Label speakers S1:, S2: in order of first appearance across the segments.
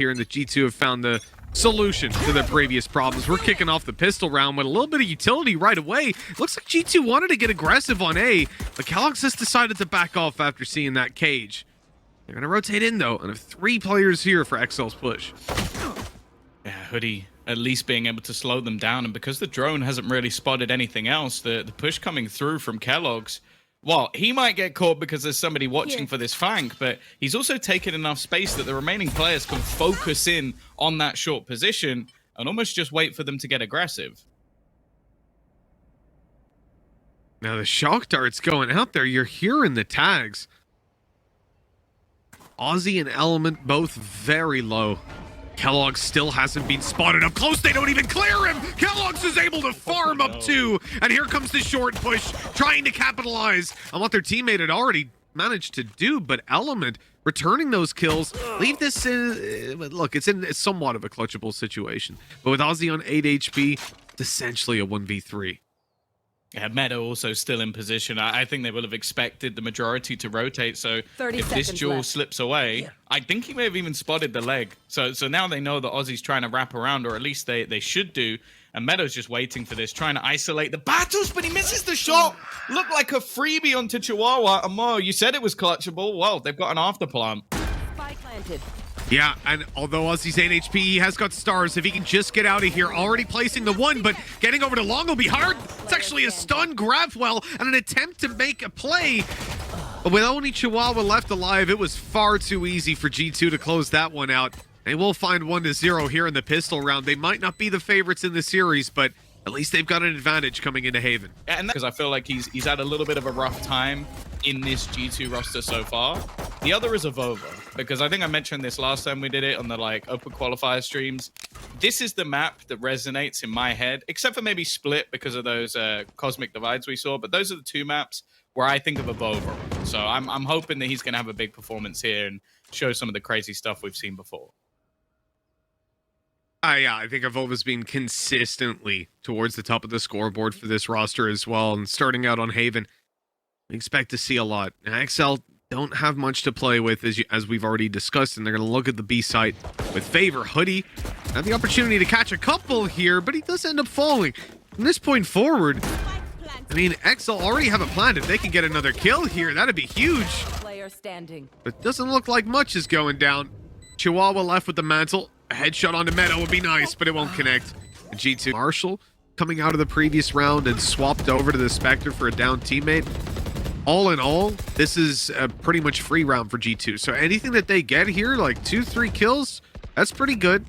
S1: here, and the G2 have found the solution to their previous problems. We're kicking off the pistol round with a little bit of utility right away. Looks like G2 wanted to get aggressive on A, but Kellogg's has decided to back off after seeing that cage. They're going to rotate in, though, and have 3 players here for XL's push.
S2: Yeah, Hoodie at least being able to slow them down, and because the drone hasn't really spotted anything else, the push coming through from Kellogg's, well, he might get caught because there's somebody watching for this flank, but he's also taken enough space that the remaining players can focus in on that short position and almost just wait for them to get aggressive.
S1: Now the shock dart's going out there. You're hearing the tags. Aussie and Element both very low. Kellogg's still hasn't been spotted up close. They don't even clear him. Kellogg's is able to farm up 2. And here comes the short push, trying to capitalize on what their teammate had already managed to do. But Element returning those kills, leave this in. Look, it's somewhat of a clutchable situation. But with Aussie on 8 HP, it's essentially a 1v3.
S2: Yeah, Meadow also still in position. I think they will have expected the majority to rotate. So if this duel slips away, I think he may have even spotted the leg. So now they know that Aussie's trying to wrap around, or at least they should do. And Meadow's just waiting for this, trying to isolate the battles, but he misses the shot. Looked like a freebie onto Chihuahua. Amo, you said it was clutchable. Well, they've got an afterplant.
S3: Spy planted.
S1: Yeah, and although Aussie's 8 HP, he has got stars. If he can just get out of here, already placing the 1, but getting over to Long will be hard. It's actually a stun grab well and an attempt to make a play. But with only Chihuahua left alive, it was far too easy for G2 to close that one out. They will find 1-0 here in the pistol round. They might not be the favorites in the series, but at least they've got an advantage coming into Haven.
S2: And because I feel like he's had a little bit of a rough time in this G2 roster so far. The other is Avova, because I think I mentioned this last time we did it on the Open Qualifier streams. This is the map that resonates in my head, except for maybe Split because of those cosmic divides we saw. But those are the 2 maps where I think of Avova. So I'm hoping that he's going to have a big performance here and show some of the crazy stuff we've seen before.
S1: Yeah, I think Avova's been consistently towards the top of the scoreboard for this roster as well. And starting out on Haven, we expect to see a lot. And XL don't have much to play with, as we've already discussed, and they're going to look at the B site with favor. Hoodie had the opportunity to catch a couple here, but he does end up falling. From this point forward, I mean, XL already have a plan. If they can get another kill here, that'd be huge.
S3: Player standing.
S1: But it doesn't look like much is going down. Chihuahua left with the mantle. A headshot onto Meadow would be nice, but it won't connect. G2 Marshall coming out of the previous round and swapped over to the Spectre for a down teammate. All in all, this is a pretty much free round for G2. So anything that they get here, like 2-3 kills, that's pretty good.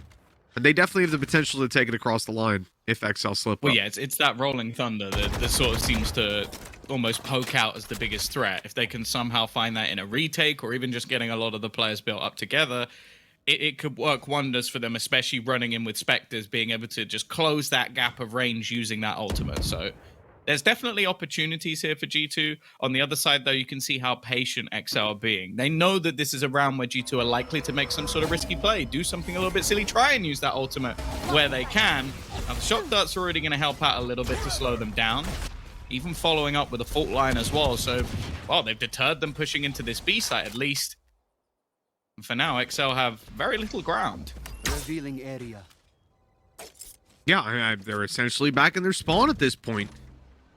S1: And they definitely have the potential to take it across the line if XL slip up.
S2: Well, yeah, it's that rolling thunder that sort of seems to almost poke out as the biggest threat. If they can somehow find that in a retake, or even just getting a lot of the players built up together, it could work wonders for them, especially running in with Spectres, being able to just close that gap of range using that ultimate. So there's definitely opportunities here for G2. On the other side, though, you can see how patient XL are being. They know that this is a round where G2 are likely to make some sort of risky play, do something a little bit silly, try and use that ultimate where they can. Now, the shock dart's already going to help out a little bit to slow them down, even following up with a fault line as well. So, well, they've deterred them pushing into this B site at least. For now, XL have very little ground.
S4: Revealing area.
S1: Yeah, they're essentially back in their spawn at this point.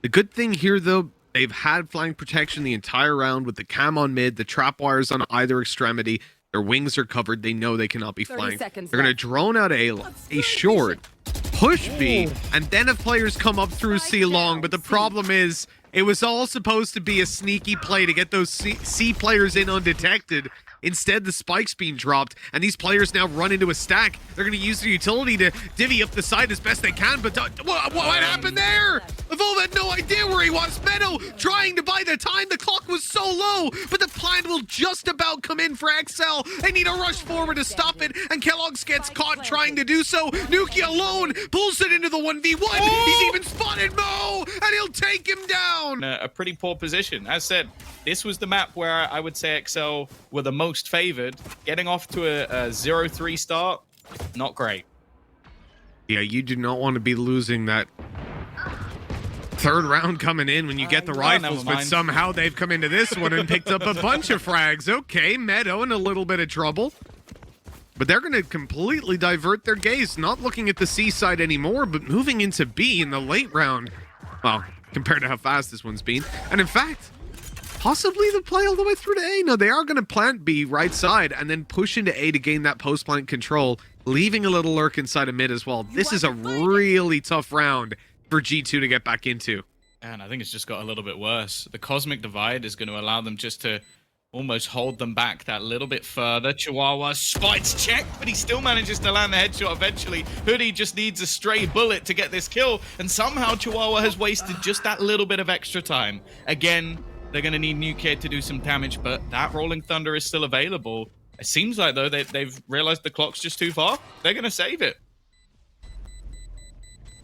S1: The good thing here, though, they've had flank protection the entire round with the cam on mid, the trap wires on either extremity. Their wings are covered. They know they cannot be flanked. They're going to drone out a short, push B, and then if players come up through C long. But the problem is, it was all supposed to be a sneaky play to get those C players in undetected. Instead, the spike's being dropped, and these players now run into a stack. They're going to use their utility to divvy up the site as best they can, but what happened there? Avova had no idea where he was. Meadow trying to buy the time. The clock was so low, but the plan will just about come in for XL. They need to rush forward to stop it, and Kellogg's gets caught trying to do so. Nuki alone pulls it into the 1v1. Oh! He's even spotted Mo, and he'll take him down.
S2: A pretty poor position. As said, this was the map where I would say XL were the most favored. Getting off to a 0-3 start, not great.
S1: Yeah, you do not want to be losing that third round coming in when you get the rifles, but somehow they've come into this one and picked up a bunch of frags. Okay, Meadow in a little bit of trouble. But they're going to completely divert their gaze, not looking at the C side anymore, but moving into B in the late round. Well, compared to how fast this one's been. And in fact, possibly the play all the way through to A. No, they are going to plant B right side and then push into A to gain that post-plant control, leaving a little lurk inside of mid as well. This is a really tough round for G2 to get back into.
S2: And I think it's just got a little bit worse. The Cosmic Divide is going to allow them just to almost hold them back that little bit further. Chihuahua spites check, but he still manages to land the headshot eventually. Hoodie just needs a stray bullet to get this kill, and somehow Chihuahua has wasted just that little bit of extra time. Again, they're going to need Nuclear to do some damage, but that Rolling Thunder is still available. It seems like, though, they've realized the clock's just too far. They're going to save it.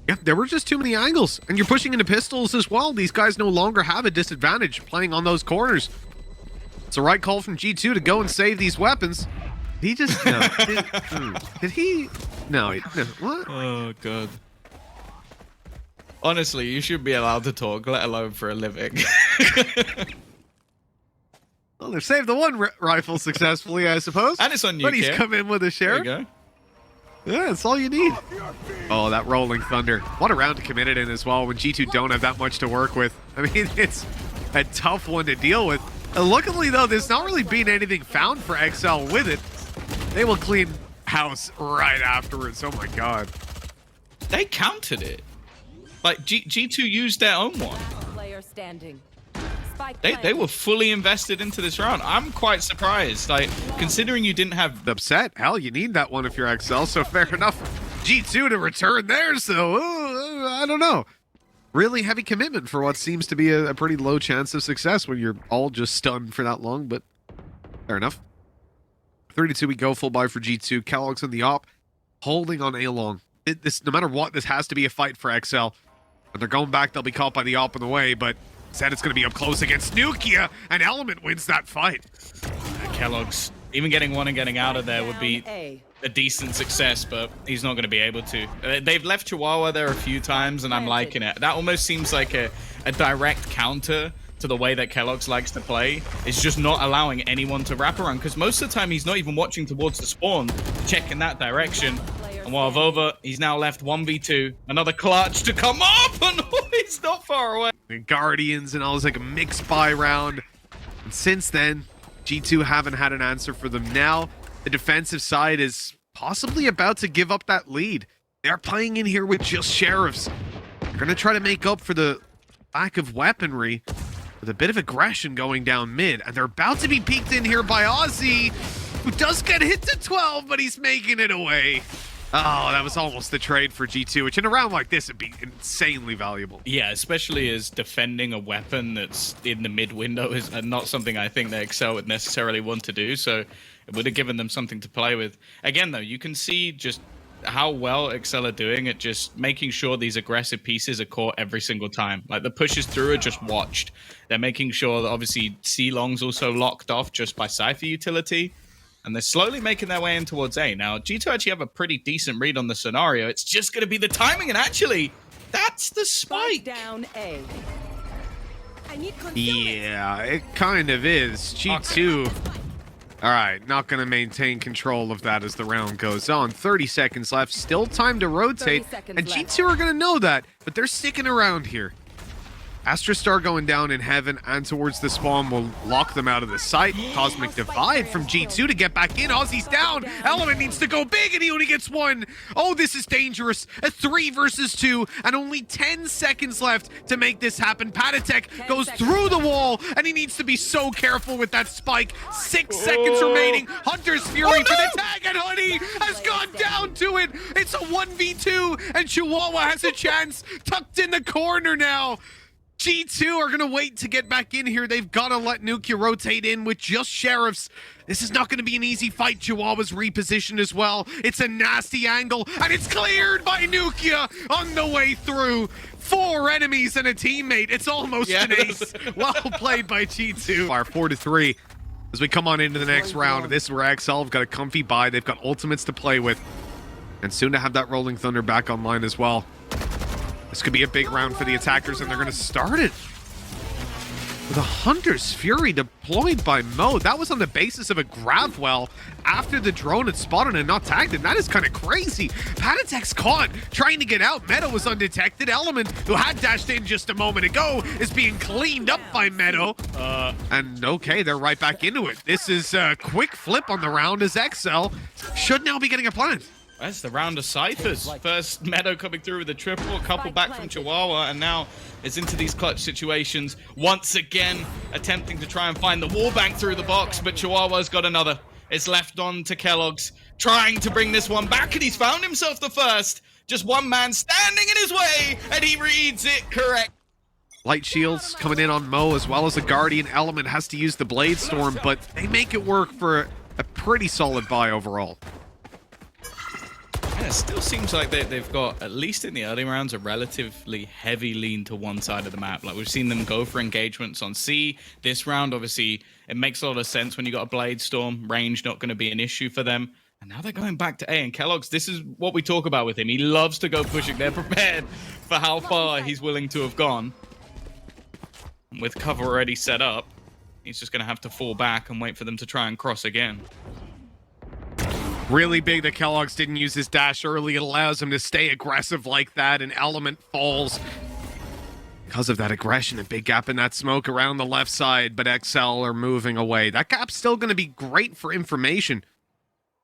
S1: Yeah, there were just too many angles, and you're pushing into pistols as well. These guys no longer have a disadvantage playing on those corners. It's a right call from G2 to go and save these weapons. He just... No, did he... No, what?
S2: Oh, God. Honestly, you should be allowed to talk, let alone for a living.
S1: Well, they've saved the one rifle successfully, I suppose.
S2: And it's on you,
S1: but he's come in with a share.
S2: There you go.
S1: Yeah, that's all you need. Oh, that Rolling Thunder. What a round to commit it in as well when G2 don't have that much to work with. I mean, it's a tough one to deal with. Luckily, though, there's not really been anything found for XL with it. They will clean house right afterwards. Oh, my God.
S2: They countered it. Like, G2 used their own one.
S3: Player standing.
S2: They were fully invested into this round. I'm quite surprised. Like, considering you didn't have...
S1: Upset. Hell, you need that one if you're XL, so fair enough. G2 to return theirs, so I don't know. Really heavy commitment for what seems to be a pretty low chance of success when you're all just stunned for that long, but fair enough. 32 we go, full buy for G2. Kellogg's on the op, holding on A long. This, no matter what, this has to be a fight for XL. When they're going back, they'll be caught by the op on the way, but said it's going to be up close against Nukia, and Element wins that fight.
S2: Kellogg's, even getting one and getting out of there would be a decent success, but he's not going to be able to. They've left Chihuahua there a few times, and I'm liking it. That almost seems like a direct counter to the way that Kellogg's likes to play. It's just not allowing anyone to wrap around, because most of the time he's not even watching towards the spawn, check in that direction. And while Vova, he's now left 1v2. Another clutch to come up, and he's not far away.
S1: The Guardians and all, it's like a mixed buy round. And since then, G2 haven't had an answer for them. Now, the defensive side is possibly about to give up that lead. They're playing in here with just Sheriffs. They're going to try to make up for the lack of weaponry with a bit of aggression going down mid. And they're about to be peeked in here by Ozzy, who does get hit to 12, but he's making it away. Oh, that was almost the trade for G2, which in a round like this would be insanely valuable.
S2: Yeah, especially as defending a weapon that's in the mid window is not something I think that XL would necessarily want to do, so it would have given them something to play with. Again, though, you can see just how well XL are doing at just making sure these aggressive pieces are caught every single time. Like, the pushes through are just watched. They're making sure that, obviously, C-Long's also locked off just by Cypher utility. And they're slowly making their way in towards A. Now, G2 actually have a pretty decent read on the scenario. It's just going to be the timing, and actually, that's the spike.
S3: Down A. I need
S1: Yeah, it kind of is. G2, all right, not going to maintain control of that as the round goes on. 30 seconds left, still time to rotate, and G2 are going to know that, but they're sticking around here. Astrostar going down in heaven and towards the spawn will lock them out of the sight. Cosmic Divide from G2 to get back in. Ozzy's down. Element needs to go big and he only gets one. Oh, this is dangerous. A 3 versus 2 and only 10 seconds left to make this happen. Patatek goes through the wall and he needs to be so careful with that spike. 6 seconds remaining. Hunter's Fury for the tag and Hoodie has gone down to it. It's a 1v2 and Chihuahua has a chance tucked in the corner now. G2 are going to wait to get back in here. They've got to let Nukia rotate in with just Sheriffs. This is not going to be an easy fight. Chihuahua's repositioned as well. It's a nasty angle, and it's cleared by Nukia on the way through. 4 enemies and a teammate. It's almost an ace. Well played by G2. Our 4-3 as we come on into the next round. This is where XL have got a comfy buy. They've got ultimates to play with, and soon to have that Rolling Thunder back online as well. This could be a big round for the attackers, and they're going to start it. The Hunter's Fury deployed by Mo. That was on the basis of a grab well after the drone had spotted and not tagged him. That is kind of crazy. Panatek's caught trying to get out. Meadow was undetected. Element, who had dashed in just a moment ago, is being cleaned up by Meadow. And okay, they're right back into it. This is a quick flip on the round as XL should now be getting a plant.
S2: That's the round of ciphers. First Meadow coming through with a triple, a couple back from Chihuahua, and now it's into these clutch situations. Once again, attempting to try and find the wall bank through the box, but Chihuahua's got another. It's left on to Kellogg's, trying to bring this one back, and he's found himself the first. Just one man standing in his way, and he reads it correct.
S1: Light shields coming in on Mo, as well as a Guardian. Element has to use the Blade Storm, but they make it work for a pretty solid buy overall.
S2: Yeah, it still seems like they've got, at least in the early rounds, a relatively heavy lean to one side of the map. Like, we've seen them go for engagements on C. This round, obviously, it makes a lot of sense when you got a Blade Storm. Range not going to be an issue for them. And now they're going back to A. And Kellogg's, this is what we talk about with him. He loves to go pushing. They're prepared for how far he's willing to have gone. With cover already set up, he's just going to have to fall back and wait for them to try and cross again.
S1: Really big that Kellogg's didn't use his dash early. It allows him to stay aggressive like that, and Element falls because of that aggression. A big gap in that smoke around the left side, but XL are moving away. That gap's still going to be great for information.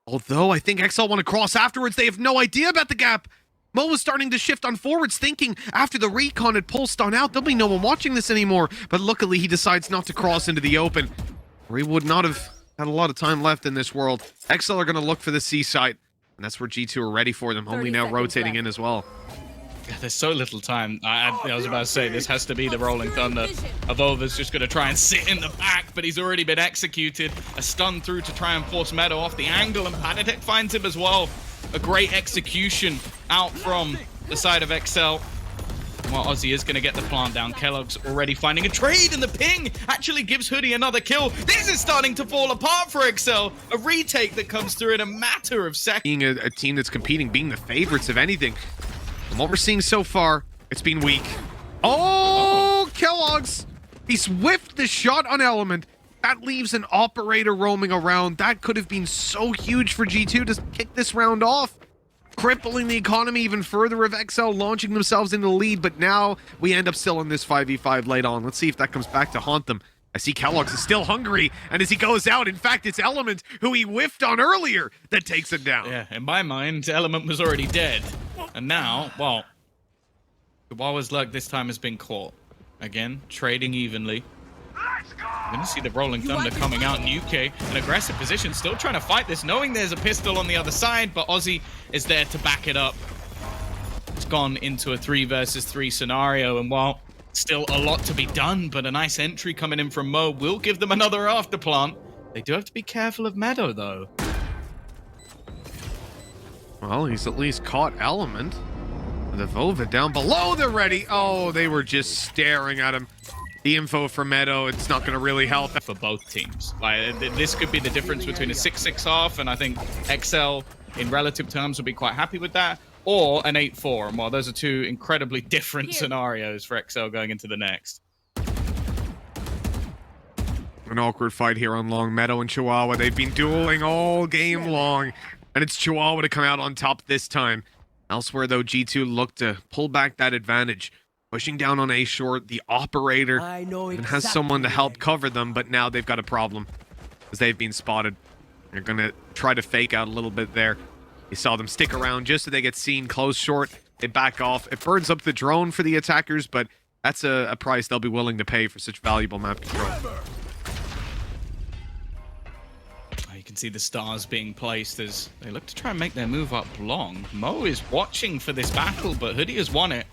S1: Although I think XL want to cross afterwards. They have no idea about the gap. Mo was starting to shift on forwards, thinking after the recon had pulsed on out, there'll be no one watching this anymore. But luckily, he decides not to cross into the open, or he would not have had a lot of time left in this world. XL are going to look for the C site, and that's where G2 are ready for them, only now rotating in as well.
S2: Yeah, there's so little time. I was about to say, this has to be the Rolling Thunder. Avova's just going to try and sit in the back, but he's already been executed. A stun through to try and force Meadow off the angle, and Panatek finds him as well. A great execution out from the side of XL. Well, Aussie is going to get the plant down. Kellogg's already finding a trade, and the ping actually gives Hoodie another kill. This is starting to fall apart for XL. A retake that comes through in a matter of seconds.
S1: Being a team that's competing, being the favorites of anything. From what we're seeing so far, it's been weak. Oh, Kellogg's! He's whiffed the shot on Element. That leaves an operator roaming around. That could have been so huge for G2 to kick this round off, crippling the economy even further of XL launching themselves into the lead. But now we end up still in this 5v5 late on. Let's see if that comes back to haunt them. I see Kellogg's is still hungry, and as he goes out, in fact, it's Element, who he whiffed on earlier, that takes him down.
S2: Yeah, in my mind, Element was already dead. And now, well, Chihuahua's luck this time has been caught. Again, trading evenly. I'm going to see the Rolling Thunder coming out in UK. An aggressive position, still trying to fight this, knowing there's a pistol on the other side, but Aussie is there to back it up. It's gone into a 3 versus 3 scenario, and while still a lot to be done, but a nice entry coming in from Mo will give them another afterplant. They do have to be careful of Meadow, though.
S1: Well, he's at least caught Element. The Vova down below, they're ready. Oh, they were just staring at him. The info from Meadow, it's not going to really help.
S2: For both teams. Like, this could be the difference between a 6-6 half, and I think XL, in relative terms, would be quite happy with that, or an 8-4. And while those are two incredibly different scenarios for XL going into the next.
S1: An awkward fight here on long. Meadow and Chihuahua, they've been dueling all game long, and it's Chihuahua to come out on top this time. Elsewhere, though, G2 looked to pull back that advantage. Pushing down on A short, the operator even has someone to help cover them, but now they've got a problem as they've been spotted. They're going to try to fake out a little bit there. You saw them stick around just so they get seen close short. They back off. It burns up the drone for the attackers, but that's a price they'll be willing to pay for such valuable map control.
S2: You can see the stars being placed as they look to try and make their move up long. Mo is watching for this battle, but Hoodie has won it.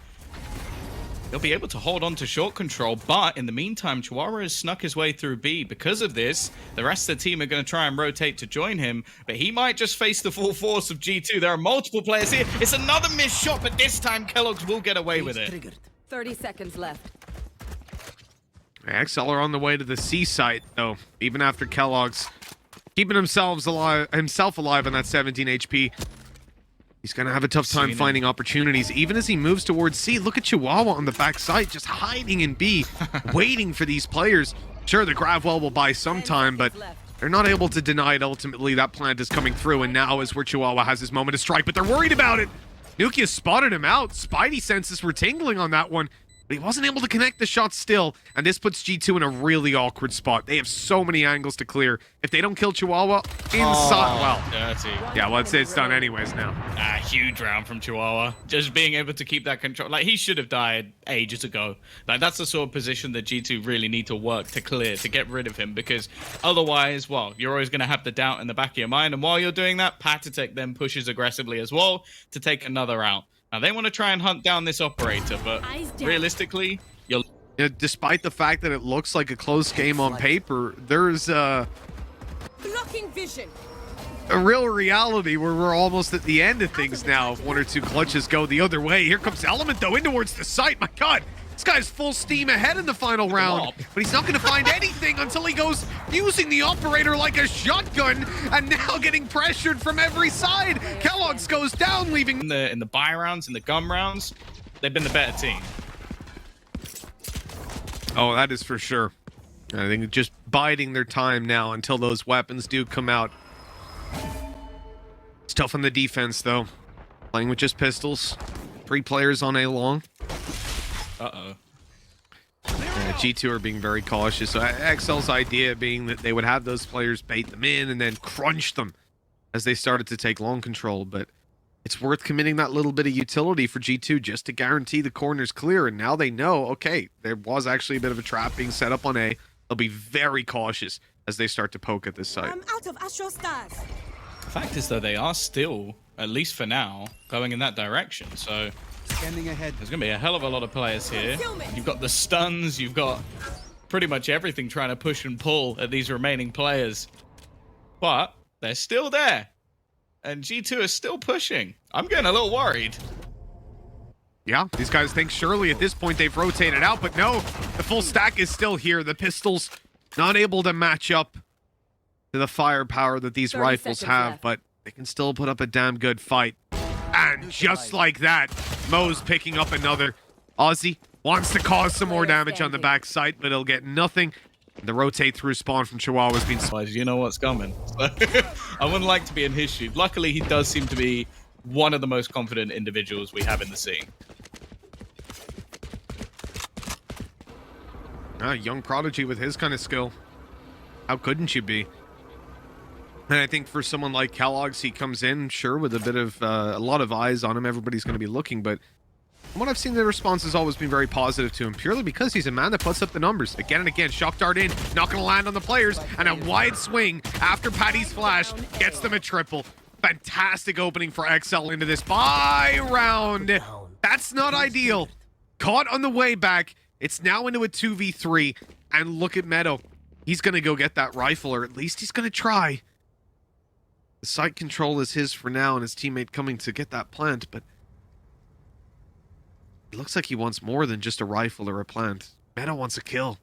S2: He'll be able to hold on to short control, but in the meantime, Chihuahua has snuck his way through B. Because of this, the rest of the team are going to try and rotate to join him, but he might just face the full force of G2. There are multiple players here. It's another missed shot, but this time Kellogg's will get away with it.
S3: 30 seconds left.
S1: XL are on the way to the C site, though, even after Kellogg's keeping himself alive on that 17 HP. He's going to have a tough time finding opportunities, even as he moves towards C. Look at Chihuahua on the backside, just hiding in B, waiting for these players. Sure, the grab well will buy some time, but they're not able to deny it ultimately. That plant is coming through, and now is where Chihuahua has his moment to strike, but they're worried about it. Nukia spotted him out. Spidey senses were tingling on that one, but he wasn't able to connect the shot still, and this puts G2 in a really awkward spot. They have so many angles to clear. If they don't kill Chihuahua, inside, well,
S2: dirty.
S1: yeah, well, it's done anyways now.
S2: Huge round from Chihuahua. Just being able to keep that control. Like, he should have died ages ago. Like, that's the sort of position that G2 really need to work to clear, to get rid of him, because otherwise, well, you're always going to have the doubt in the back of your mind, and while you're doing that, Patatek then pushes aggressively as well to take another out. Now, they want to try and hunt down this operator, but realistically, you're...
S1: Despite the fact that it looks like a close game on paper, there's
S3: Blocking vision.
S1: a real reality where we're almost at the end of things now. If one or two clutches go the other way. Here comes Element, though, in towards the site. My God, this guy's full steam ahead in the final round, but he's not going to find anything until he goes using the operator like a shotgun, and now getting pressured from every side. Kellogg's goes down, leaving...
S2: In the buy rounds, in the gun rounds, they've been the better team.
S1: Oh, that is for sure. I think just biding their time now until those weapons do come out. It's tough on the defense, though. Playing with just pistols. 3 players on A long.
S2: Uh-oh.
S1: G2 are being very cautious. So XL's idea being that they would have those players bait them in and then crunch them as they started to take long control. But it's worth committing that little bit of utility for G2 just to guarantee the corners clear. And now they know, okay, there was actually a bit of a trap being set up on A. They'll be very cautious as they start to poke at this site.
S3: I'm out of Astro Stars.
S2: The fact is, though, they are still, at least for now, going in that direction. So
S4: Scanning ahead.
S2: there's going to be a hell of a lot of players here. You've got the stuns, you've got pretty much everything trying to push and pull at these remaining players. But they're still there. And G2 is still pushing. I'm getting a little worried.
S1: Yeah, these guys think surely at this point they've rotated out, but no, the full stack is still here. The pistols not able to match up to the firepower that these rifles have, but they can still put up a damn good fight. And just like that, Mo's picking up another. Aussie wants to cause some more damage on the backside, but he'll get nothing. The rotate through spawn from Chihuahua has been...
S2: You know what's coming. I wouldn't like to be in his shoes. Luckily, he does seem to be one of the most confident individuals we have in the scene.
S1: Young prodigy with his kind of skill. How couldn't you be? And I think for someone like Kellogg's, he comes in, sure, with a bit of a lot of eyes on him. Everybody's going to be looking, but from what I've seen, the response has always been very positive to him, purely because he's a man that puts up the numbers. Again and again, shock dart in, not going to land on the players, and a wide swing after Patty's flash gets them a triple. Fantastic opening for XL into this buy round. That's not ideal. Caught on the way back. It's now into a 2v3, and look at Meadow. He's going to go get that rifle, or at least he's going to try. The site control is his for now, and his teammate coming to get that plant, but it looks like he wants more than just a rifle or a plant. Meadow wants a kill.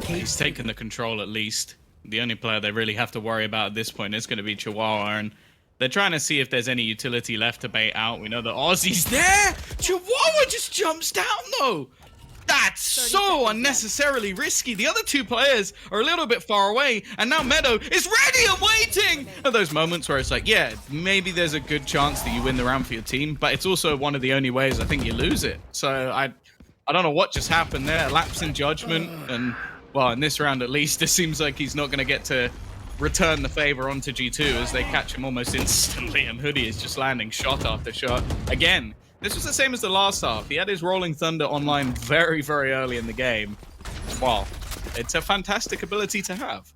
S2: He's taken the control at least. The only player they really have to worry about at this point is going to be Chihuahua, and they're trying to see if there's any utility left to bait out. We know that Aussie's there! Chihuahua just jumps down, though! That's so unnecessarily risky. The other 2 players are a little bit far away, and now Meadow is ready and waiting! Are those moments where it's like, yeah, maybe there's a good chance that you win the round for your team, but it's also one of the only ways I think you lose it. So I don't know what just happened there. Lapse in judgment, and, well, in this round at least, it seems like he's not going to get to return the favor onto G2 as they catch him almost instantly, and Hoodie is just landing shot after shot. Again, this was the same as the last half. He had his Rolling Thunder online very, very early in the game. Wow. It's a fantastic ability to have.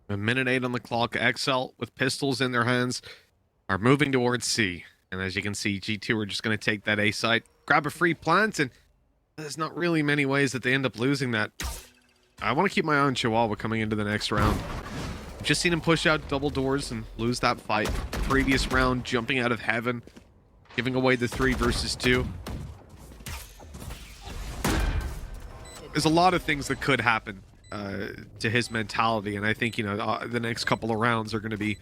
S1: A minute 8 on the clock. XL, with pistols in their hands, are moving towards C. And as you can see, G2 are just going to take that A site, grab a free plant, and there's not really many ways that they end up losing that. I want to keep my eye on Chihuahua coming into the next round. Just seen him push out double doors and lose that fight. Previous round, jumping out of heaven, giving away the 3 versus 2. There's a lot of things that could happen to his mentality, and I think, you know, the next couple of rounds are going to be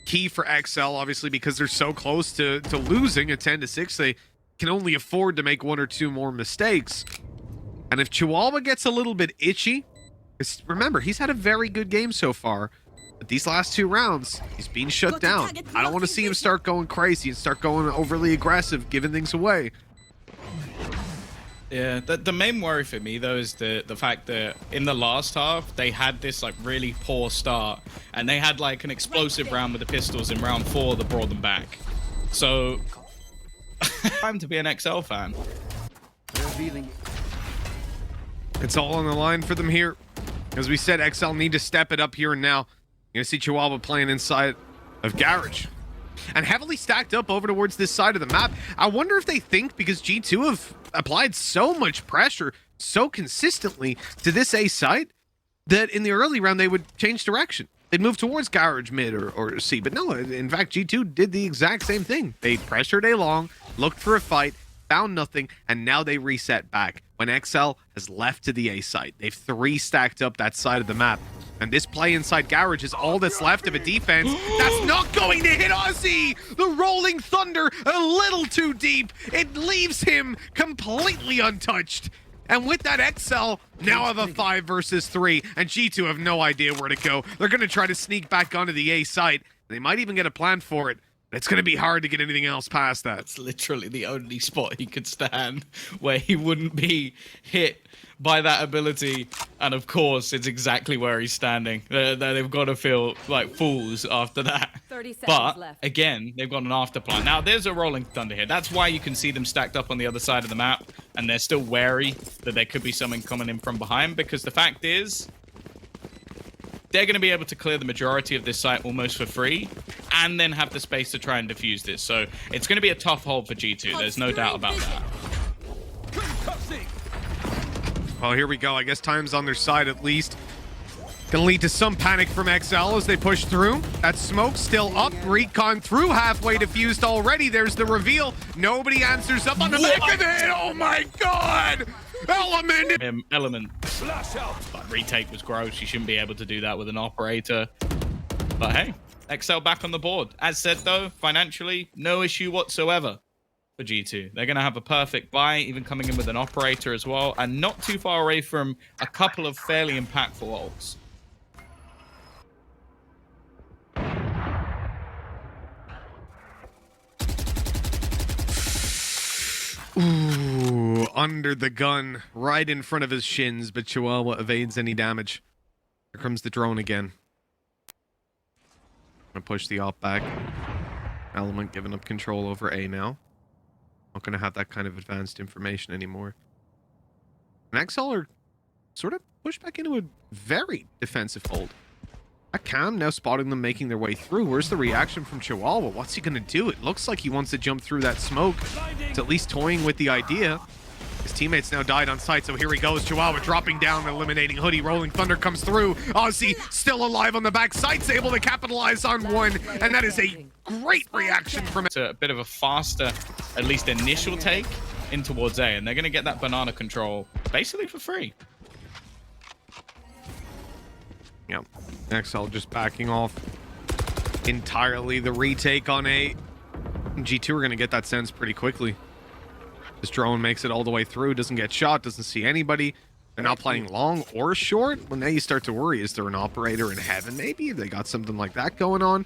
S1: key for XL, obviously, because they're so close to losing at 10-6. They can only afford to make one or two more mistakes. And if Chihuahua gets a little bit itchy, because remember, he's had a very good game so far, but these last two rounds, he's being shut down. I don't want to see him start going crazy and start going overly aggressive, giving things away.
S2: Yeah, the main worry for me though is the fact that in the last half they had this like really poor start, and they had like an explosive round with the pistols in round 4 that brought them back. So time to be an XL fan.
S1: It's all on the line for them here. As we said, XL need to step it up here and now. You're gonna see Chihuahua playing inside of Garage, and heavily stacked up over towards this side of the map. I wonder if they think, because G2 have applied so much pressure so consistently to this A site, that in the early round they would change direction. They'd move towards Garage mid or C. But no, in fact, G2 did the exact same thing. They pressured A long, looked for a fight, found nothing, and now they reset back when XL has left to the A site. They've 3 stacked up that side of the map. And this play inside Garage is all that's left of a defense. That's not going to hit Ozzy! The Rolling Thunder a little too deep. It leaves him completely untouched. And with that, XL now have a 5 versus 3, and G2 have no idea where to go. They're going to try to sneak back onto the A site. They might even get a plan for it. It's going to be hard to get anything else past that.
S2: It's literally the only spot he could stand where he wouldn't be hit by that ability. And of course, it's exactly where he's standing. They've got to feel like fools after that.
S3: 30 seconds
S2: But
S3: left.
S2: again, they've got an after plan. Now, there's a Rolling Thunder here. That's why you can see them stacked up on the other side of the map. And they're still wary that there could be something coming in from behind. Because the fact is, they're going to be able to clear the majority of this site almost for free, and then have the space to try and defuse this. So it's going to be a tough hold for G2. There's no doubt about that.
S1: Well, here we go. I guess time's on their side at least. Gonna lead to some panic from XL as they push through. That smoke still up. Recon through, halfway diffused already. There's the reveal. Nobody answers up on the back of it. Oh my god!
S2: Element. But retake was gross. You shouldn't be able to do that with an operator. But hey, XL back on the board. As said though, financially, no issue whatsoever for G2. They're going to have a perfect buy, even coming in with an operator as well, and not too far away from a couple of fairly impactful ults.
S1: Ooh, under the gun, right in front of his shins, but Chihuahua evades any damage. Here comes the drone again. Gonna push the op back. Element giving up control over A now. Not gonna have that kind of advanced information anymore. And XL are sort of pushed back into a very defensive hold. That Cam now spotting them making their way through. Where's the reaction from Chihuahua? What's he gonna do? It looks like he wants to jump through that smoke. It's at least toying with the idea. His teammates now died on site, so here he goes. Chihuahua dropping down, eliminating Hoodie. Rolling Thunder comes through. Ozzy still alive on the back. Site's able to capitalize on one, and that is a great reaction from
S2: It's a bit of a faster, at least initial take in towards A, and they're going to get that banana control basically for free.
S1: Yeah, XL just backing off entirely. The retake on A. G2 are going to get that sense pretty quickly. This drone makes it all the way through, doesn't get shot, doesn't see anybody. They're not playing long or short. Well, now you start to worry, is there an operator in heaven maybe? Have they got something like that going on?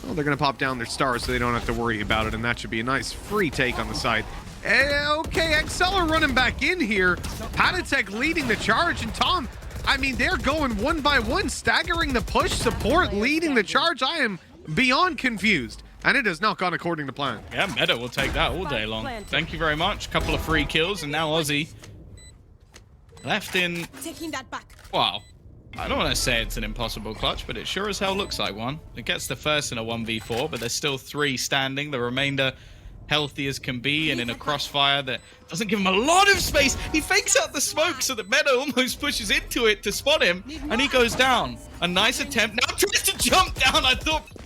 S1: Well, they're going to pop down their stars so they don't have to worry about it, and that should be a nice free take on the side. Okay, XL are running back in here. Patatek leading the charge, and Tom, I mean, they're going one by one, staggering the push, support leading the charge. I am beyond confused. And it has not gone according to plan.
S2: Yeah, Meta will take that all day long. Thank you very much. Couple of free kills, and now Ozzy left in...
S3: Taking that back.
S2: Wow. I don't want to say it's an impossible clutch, but it sure as hell looks like one. It gets the first in a 1v4, but there's still 3 standing. The remainder healthy as can be and in a crossfire that doesn't give him a lot of space. He fakes out the smoke so that Meadow almost pushes into it to spot him, and he goes down. A nice attempt. Now tries to jump down.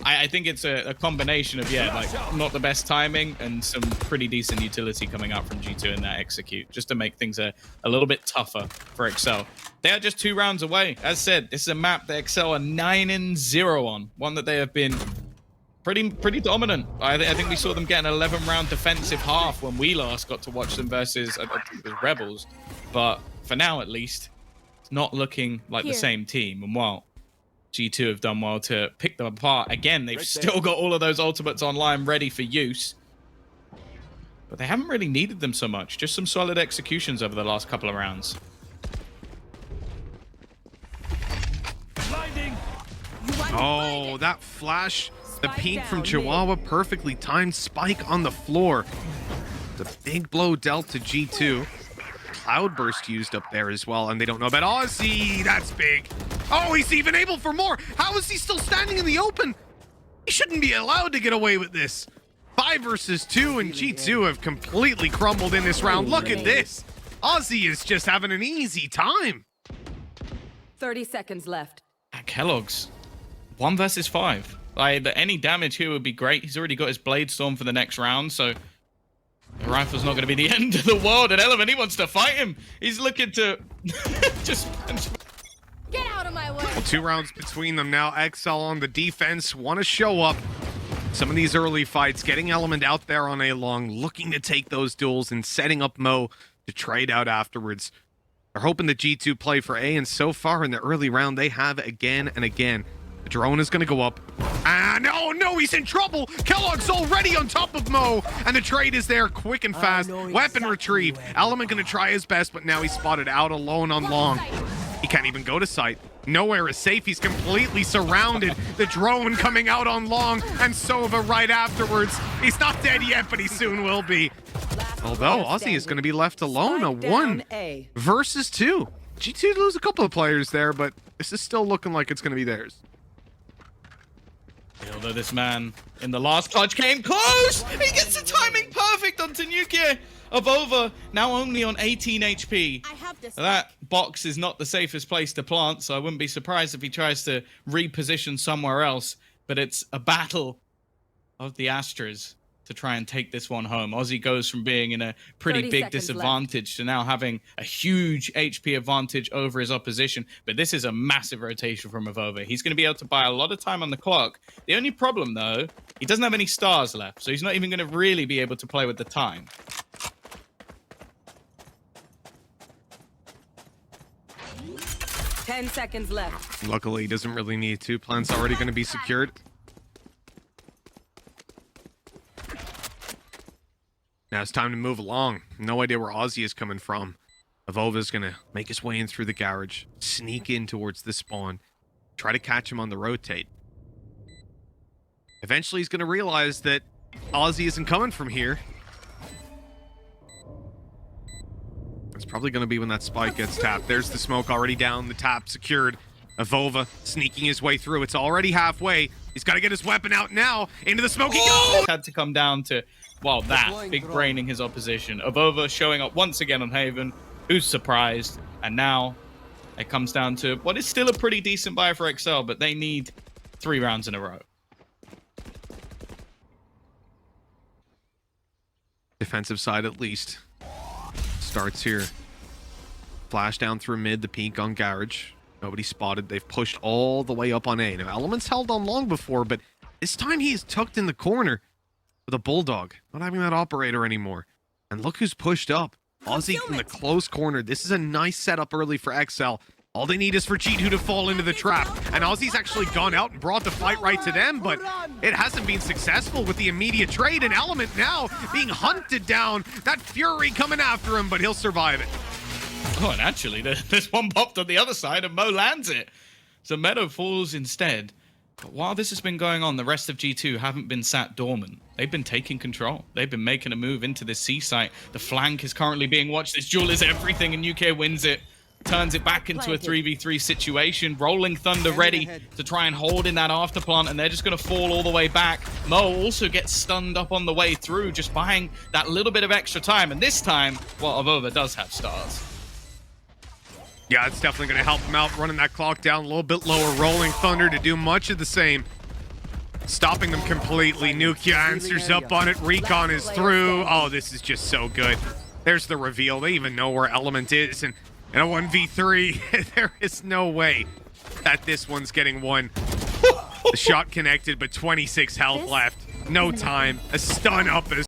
S2: I think it's a combination of, yeah, like not the best timing and some pretty decent utility coming out from G2 in that execute, just to make things a little bit tougher for Excel. They are just 2 rounds away. As said, this is a map that Excel are 9-0 on, one that they have been pretty dominant. I think we saw them get an 11-round defensive half when we last got to watch them versus the Rebels. But for now, at least, it's not looking like the same team. And while G2 have done well to pick them apart, again, they've still got all of those ultimates online ready for use. But they haven't really needed them so much. Just some solid executions over the last couple of rounds.
S3: Blinding.
S1: Oh, that flash. The peek from Chihuahua, perfectly timed spike on the floor. The big blow dealt to G2. Cloudburst used up there as well, and they don't know about Ozzy. That's big. Oh, he's even able for more. How is he still standing in the open? He shouldn't be allowed to get away with this. 5 versus 2, and G2 have completely crumbled in this round. Look at this. Ozzy is just having an easy time.
S4: 30 seconds left.
S2: Kellogg's 1 versus 5. Like, any damage here would be great. He's already got his Blade Storm for the next round, so the rifle's not going to be the end of the world. And Element, he wants to fight him. He's looking to just
S3: Get out of my way.
S1: Well, 2 rounds between them now. XL on the defense want to show up. Some of these early fights, getting Element out there on A long, looking to take those duels and setting up Mo to trade out afterwards. They're hoping the G2 play for A, and so far in the early round, they have again and again. The drone is going to go up. And oh no, he's in trouble. Kellogg's already on top of Mo, and the trade is there quick and fast. Weapon retrieved. Element going to try his best, but now he's spotted out alone on long. He can't even go to sight. Nowhere is safe. He's completely surrounded. The drone coming out on long, and Sova right afterwards. He's not dead yet, but he soon will be. Although Ozzy is going to be left alone. A 1 versus 2. G2 lose a couple of players there, but this is still looking like it's going to be theirs.
S2: Although this man in the last clutch came close, he gets the timing perfect onto Nuclear. Avova now only on 18 HP.
S3: I have this.
S2: That box is not the safest place to plant, so I wouldn't be surprised if he tries to reposition somewhere else. But it's a battle of the Astras to try and take this one home. Ozzy goes from being in a pretty big disadvantage to now having a huge HP advantage over his opposition. But this is a massive rotation from Avova. He's going to be able to buy a lot of time on the clock. The only problem, though, he doesn't have any stars left, so he's not even going to really be able to play with the time.
S4: Ten seconds left.
S1: Luckily, he doesn't really need to. Plan's already going to be secured. Now it's time to move along. No idea where Ozzy is coming from. Avova's going to make his way in through the garage, sneak in towards the spawn, try to catch him on the rotate. Eventually, he's going to realize that Ozzy isn't coming from here. It's probably going to be when that spike gets tapped. There's the smoke already down, the tap secured. Avova sneaking his way through. It's already halfway. He's got to get his weapon out now. Into the smoke he goes!
S2: Had to come down to, well, that big braining his opposition. Avova showing up once again on Haven. Who's surprised? And now it comes down to what is still a pretty decent buy for XL, but they need 3 rounds in a row.
S1: Defensive side at least. Starts here. Flash down through mid, the peek on garage. Nobody spotted. They've pushed all the way up on A. Now, Element's held on long before, but this time he is tucked in the corner with a Bulldog. Not having that operator anymore. And look who's pushed up. Ozzy in the close corner. This is a nice setup early for XL. All they need is for G2 to fall into the trap. And Ozzy's actually gone out and brought the fight right to them, but it hasn't been successful with the immediate trade. And Element now being hunted down. That Fury coming after him, but he'll survive it.
S2: Oh, and actually, there's one popped on the other side, and Mo lands it. So Meadow falls instead. But while this has been going on, the rest of G2 haven't been sat dormant. They've been taking control. They've been making a move into this C site. The flank is currently being watched. This duel is everything, and UK wins it. turns it back into a 3v3 situation. Rolling Thunder ready to try and hold in that after plant, and they're just going to fall all the way back. Mo also gets stunned up on the way through, just buying that little bit of extra time. And this time, well, Avova does have stars.
S1: Yeah, it's definitely going to help him out, running that clock down a little bit lower. Rolling Thunder to do much of the same. Stopping them completely. Nukia answers up on it. Recon is through. Oh, this is just so good. There's the reveal. They even know where Element is. And in a 1v3, there is no way that this one's getting won. The shot connected, but 26 health left. No time. A stun up as